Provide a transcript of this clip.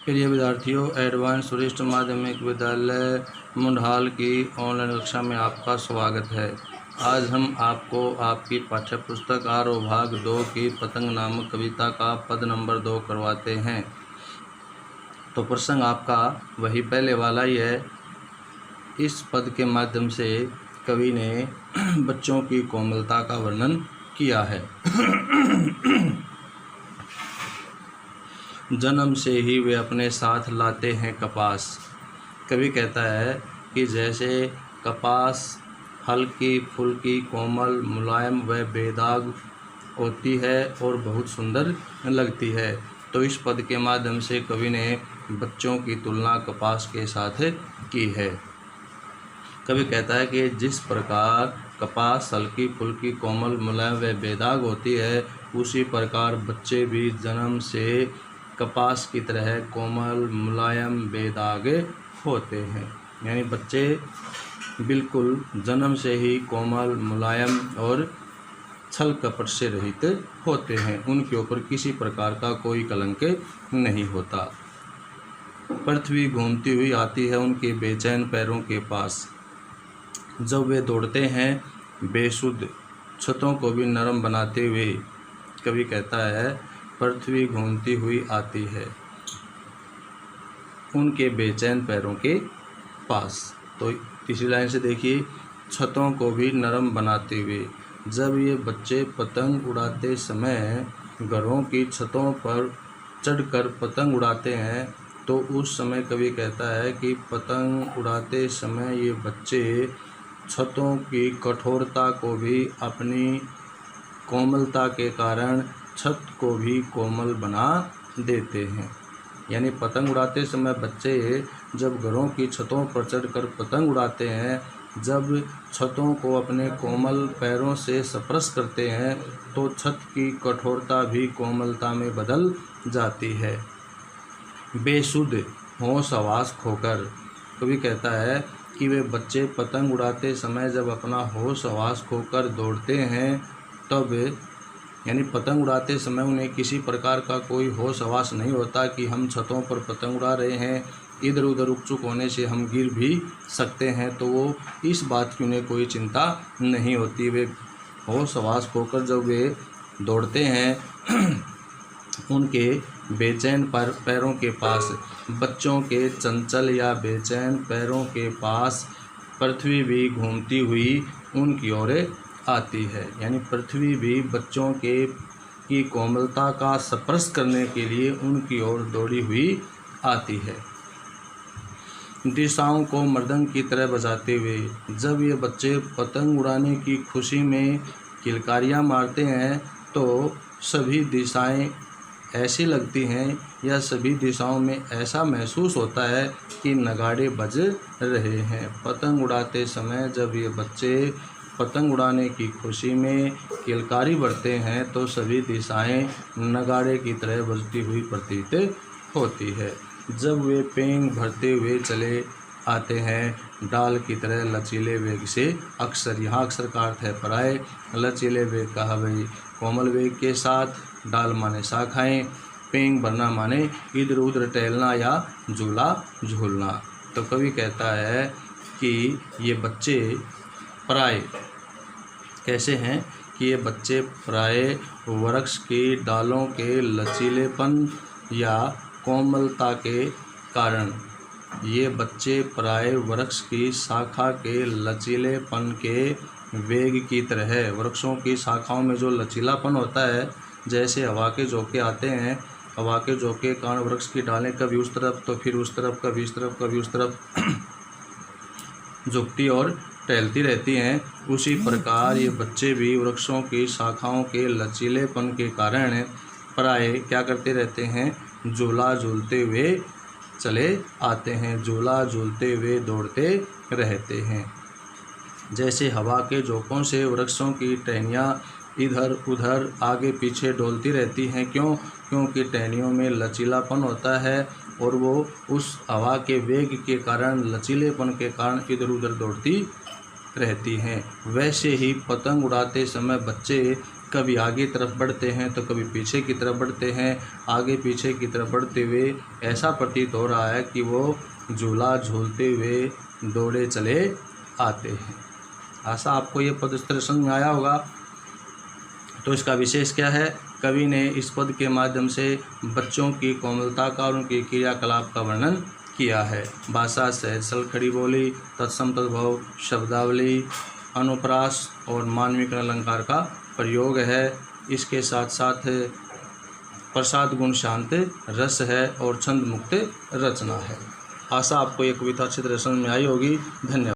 प्रिय विद्यार्थियों, एडवांस वरिष्ठ माध्यमिक विद्यालय मुंडहाल की ऑनलाइन कक्षा में आपका स्वागत है। आज हम आपको आपकी पाठ्य पुस्तक आरो भाग 2 की पतंग नामक कविता का पद नंबर 2 करवाते हैं। तो प्रसंग आपका वही पहले वाला ही है। इस पद के माध्यम से कवि ने बच्चों की कोमलता का वर्णन किया है। जन्म से ही वे अपने साथ लाते हैं कपास। कवि कहता है कि जैसे कपास हल्की फुल्की कोमल मुलायम व बेदाग होती है और बहुत सुंदर लगती है, तो इस पद के माध्यम से कवि ने बच्चों की तुलना कपास के साथ की है। कवि कहता है कि जिस प्रकार कपास हल्की फुल्की कोमल मुलायम व बेदाग होती है, उसी प्रकार बच्चे भी जन्म से कपास की तरह कोमल मुलायम बेदाग होते हैं। यानी बच्चे बिल्कुल जन्म से ही कोमल मुलायम और छल कपट से रहित होते हैं। उनके ऊपर किसी प्रकार का कोई कलंक नहीं होता। पृथ्वी घूमती हुई आती है उनके बेचैन पैरों के पास। जब वे दौड़ते हैं बेसुध छतों को भी नरम बनाते हुए, कवि कहता है पृथ्वी घूमती हुई आती है उनके बेचैन पैरों के पास। तो तीसरी लाइन से देखिए, छतों को भी नरम बनाते हुए। जब ये बच्चे पतंग उड़ाते समय घरों की छतों पर चढ़कर पतंग उड़ाते हैं, तो उस समय कवि कहता है कि पतंग उड़ाते समय ये बच्चे छतों की कठोरता को भी अपनी कोमलता के कारण छत को भी कोमल बना देते हैं। यानी पतंग उड़ाते समय बच्चे जब घरों की छतों पर चढ़कर पतंग उड़ाते हैं, जब छतों को अपने कोमल पैरों से स्पर्श करते हैं, तो छत की कठोरता भी कोमलता में बदल जाती है। बेसुध होश हवास खोकर, कवि कहता है कि वे बच्चे पतंग उड़ाते समय जब अपना होश हवास खोकर दौड़ते हैं, तब यानी पतंग उड़ाते समय उन्हें किसी प्रकार का कोई होश हवास नहीं होता कि हम छतों पर पतंग उड़ा रहे हैं, इधर उधर उकचुक होने से हम गिर भी सकते हैं, तो वो इस बात की उन्हें कोई चिंता नहीं होती। वे होश हवास खोकर जब वे दौड़ते हैं उनके बेचैन पैरों के पास, बच्चों के चंचल या बेचैन पैरों के पास पृथ्वी भी घूमती हुई उनकी ओर आती है। यानी पृथ्वी भी बच्चों की कोमलता का स्पर्श करने के लिए उनकी ओर दौड़ी हुई आती है। दिशाओं को मृदंग की तरह बजाते हुए, जब ये बच्चे पतंग उड़ाने की खुशी में किलकारियाँ मारते हैं, तो सभी दिशाएं ऐसी लगती हैं या सभी दिशाओं में ऐसा महसूस होता है कि नगाड़े बज रहे हैं। पतंग उड़ाते समय जब ये बच्चे पतंग उड़ाने की खुशी में किलकारी भरते हैं, तो सभी दिशाएं नगाड़े की तरह बजती हुई प्रतीत होती है। जब वे पेंग भरते हुए चले आते हैं डाल की तरह लचीले वेग से, अक्सर यहाँ अक्सर का अर्थ है पराये, लचीले वेग कहा भाई कोमल वेग के साथ, डाल माने शाखाएं, पेंग भरना माने इधर उधर टहलना या झूला झूलना। तो कवि कहता है कि ये बच्चे प्राय कैसे हैं कि ये बच्चे प्राय वृक्ष की डालों के लचीलेपन या कोमलता के कारण, ये बच्चे प्राय वृक्ष की शाखा के लचीलेपन के वेग की तरह, वृक्षों की शाखाओं में जो लचीलापन होता है, जैसे हवा के झोंके आते हैं, हवा के झोंके कारण वृक्ष की डालें कभी उस तरफ तो फिर उस तरफ, कभी इस तरफ कभी उस तरफ झुकती और टहलती रहती हैं, उसी प्रकार ये बच्चे भी वृक्षों की शाखाओं के लचीलेपन के कारण प्राय क्या करते रहते हैं, झूला झूलते हुए चले आते हैं, झूला झूलते हुए दौड़ते रहते हैं। जैसे हवा के झोंकों से वृक्षों की टहनियाँ इधर उधर आगे पीछे डोलती रहती हैं। क्योंकि टहनियों में लचीलापन होता है और वो उस हवा के वेग के कारण, लचीलेपन के कारण इधर उधर दौड़ती रहती हैं। वैसे ही पतंग उड़ाते समय बच्चे कभी आगे तरफ बढ़ते हैं तो कभी पीछे की तरफ बढ़ते हैं। आगे पीछे की तरफ बढ़ते हुए ऐसा प्रतीत हो रहा है कि वो झूला झूलते हुए दौड़े चले आते हैं। आशा आपको ये पद इस तरह समझ में आया होगा। तो इसका विशेष क्या है? कवि ने इस पद के माध्यम से बच्चों की कोमलता का और उनके क्रियाकलाप का वर्णन किया है। भाषा सहज सरल खड़ी बोली, तत्सम तद्भव शब्दावली, अनुप्रास और मानविक अलंकार का प्रयोग है। इसके साथ साथ प्रसाद गुण शांत रस है और छंद मुक्त रचना है। आशा आपको ये कविता अच्छी तरह समझ में आई होगी। धन्यवाद।